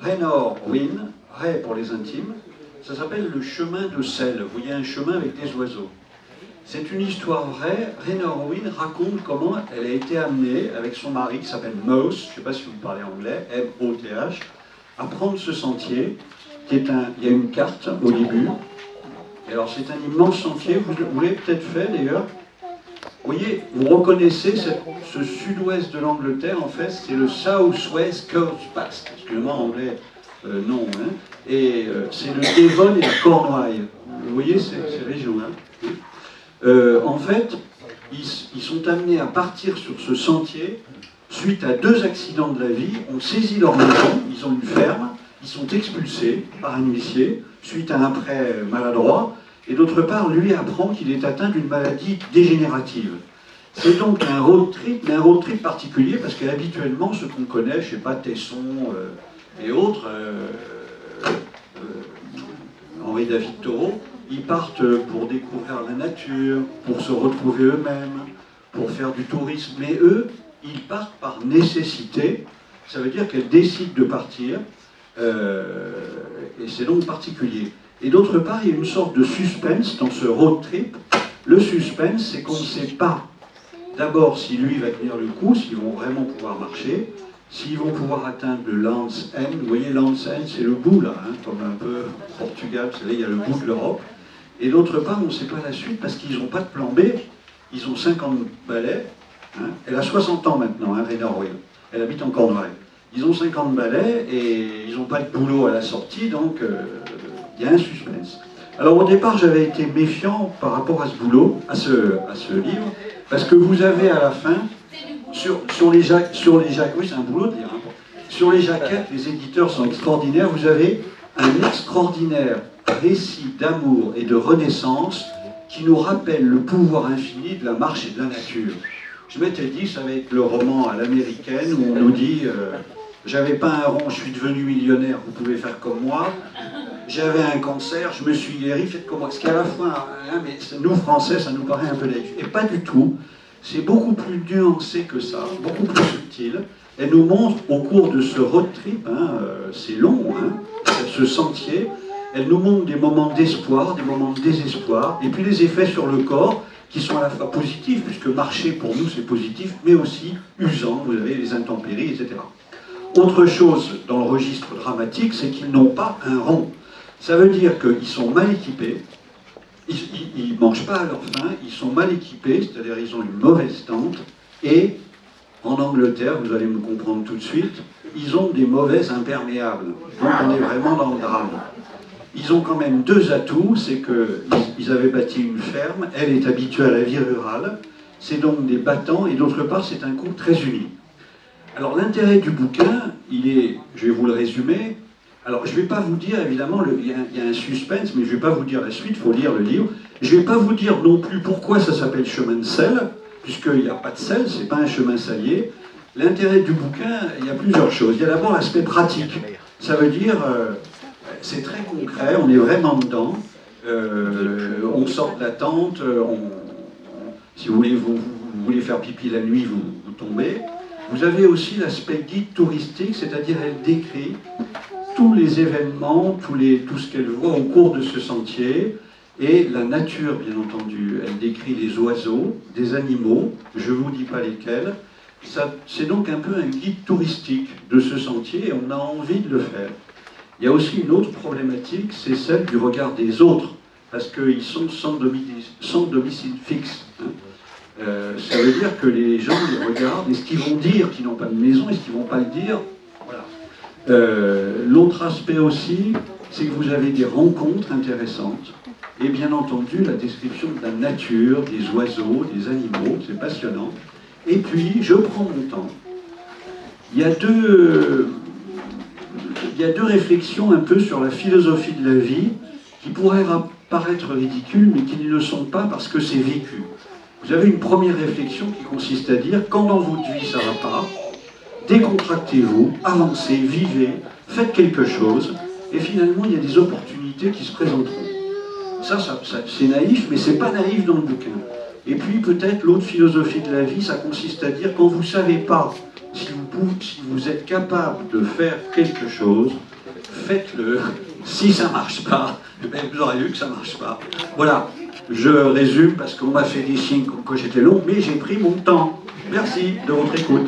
Raynor Winn, Ray pour les intimes, ça s'appelle le chemin de sel. Vous voyez un chemin avec des oiseaux. C'est une histoire vraie. Raynor Winn raconte comment elle a été amenée avec son mari qui s'appelle Moth, je ne sais pas si vous parlez anglais, M-O-T-H, à prendre ce sentier, qui est il y a une carte au début. Et alors c'est un immense sentier, vous l'avez peut-être fait d'ailleurs. Vous voyez, vous reconnaissez ce sud-ouest de l'Angleterre, en fait, c'est le South-West Coast Pass. Excusez-moi, anglais, non. Hein. Et c'est le Devon et la Cornouailles. Vous voyez ces régions-là. En fait, ils sont amenés à partir sur ce sentier suite à 2 accidents de la vie. On saisit leur maison, ils ont une ferme, ils sont expulsés par un huissier suite à un prêt maladroit. Et d'autre part, lui apprend qu'il est atteint d'une maladie dégénérative. C'est donc un road trip, mais un road trip particulier, parce qu'habituellement, ce qu'on connaît, je ne sais pas, Tesson et autres, Henri David Thoreau, ils partent pour découvrir la nature, pour se retrouver eux-mêmes, pour faire du tourisme. Mais eux, ils partent par nécessité, ça veut dire qu'elles décident de partir, et c'est donc particulier. Et d'autre part, il y a une sorte de suspense dans ce road trip. Le suspense, c'est qu'on ne sait pas d'abord si lui va tenir le coup, s'ils vont vraiment pouvoir marcher, s'ils vont pouvoir atteindre le Land's End. Vous voyez, Land's End, c'est le bout, là, hein, comme un peu Portugal, vous savez, il y a le bout de l'Europe. Et d'autre part, on ne sait pas la suite parce qu'ils n'ont pas de plan B. Ils ont 50 balais. Hein. Elle a 60 ans maintenant, hein, Raynor Winn. Elle habite en Cornouailles. Ils ont 50 balais et ils n'ont pas de boulot à la sortie, donc il y a un suspense. Alors au départ, j'avais été méfiant par rapport à ce boulot, à ce livre, parce que vous avez à la fin, sur les jaquettes, oui c'est un boulot de lire, hein. Sur les jaquettes, les éditeurs sont extraordinaires, vous avez un extraordinaire récit d'amour et de renaissance qui nous rappelle le pouvoir infini de la marche et de la nature. Je m'étais dit, ça va être le roman à l'américaine où on nous dit j'avais pas un rond, je suis devenu millionnaire, vous pouvez faire comme moi. J'avais un cancer, je me suis guéri, faites comme moi. Ce qui est à la fois, hein, mais nous Français, ça nous paraît un peu naïf. Et pas du tout. C'est beaucoup plus nuancé que ça, beaucoup plus subtil. Elle nous montre au cours de ce road trip, hein, c'est long, hein, ce sentier, elle nous montre des moments d'espoir, des moments de désespoir, et puis les effets sur le corps qui sont à la fois positifs, puisque marcher pour nous c'est positif, mais aussi usant, vous avez les intempéries, etc. Autre chose dans le registre dramatique, c'est qu'ils n'ont pas un rond. Ça veut dire qu'ils sont mal équipés, ils ne mangent pas à leur faim, ils sont mal équipés, c'est-à-dire ils ont une mauvaise tente, et en Angleterre, vous allez me comprendre tout de suite, ils ont des mauvais imperméables. Donc on est vraiment dans le drame. Ils ont quand même 2 atouts, c'est qu'ils avaient bâti une ferme, elle est habituée à la vie rurale, c'est donc des battants, et d'autre part c'est un couple très uni. Alors l'intérêt du bouquin, il est, je vais vous le résumer, alors je ne vais pas vous dire, évidemment, il y a un suspense, mais je ne vais pas vous dire la suite, il faut lire le livre. Je ne vais pas vous dire non plus pourquoi ça s'appelle chemin de sel, puisqu'il n'y a pas de sel, ce n'est pas un chemin salier. L'intérêt du bouquin, il y a plusieurs choses. Il y a d'abord l'aspect pratique. Ça veut dire, c'est très concret, on est vraiment dedans. On sort de la tente, si vous voulez faire pipi la nuit, vous tombez. Vous avez aussi l'aspect guide touristique, c'est-à-dire elle décrit tous les événements, tout ce qu'elle voit au cours de ce sentier, et la nature, bien entendu. Elle décrit les oiseaux, des animaux, je ne vous dis pas lesquels. C'est donc un peu un guide touristique de ce sentier, et on a envie de le faire. Il y a aussi une autre problématique, c'est celle du regard des autres, parce qu'ils sont sans domicile fixe. Hein. Ça veut dire que les gens les regardent, est-ce qu'ils vont dire qu'ils n'ont pas de maison, est-ce qu'ils ne vont pas le dire? Voilà. L'autre aspect aussi, c'est que vous avez des rencontres intéressantes, et bien entendu la description de la nature, des oiseaux, des animaux, c'est passionnant. Et puis, je prends mon temps. Il y a deux réflexions un peu sur la philosophie de la vie qui pourraient paraître ridicules, mais qui ne le sont pas parce que c'est vécu. Vous avez une première réflexion qui consiste à dire, quand dans votre vie ça ne va pas, décontractez-vous, avancez, vivez, faites quelque chose, et finalement il y a des opportunités qui se présenteront. Ça c'est naïf, mais c'est pas naïf dans le bouquin. Et puis peut-être l'autre philosophie de la vie, ça consiste à dire, quand vous ne savez pas si vous êtes capable de faire quelque chose, faites-le. Si ça ne marche pas, vous aurez vu que ça ne marche pas. Voilà, je résume parce qu'on m'a fait des signes comme quoi j'étais long, mais j'ai pris mon temps. Merci de votre écoute.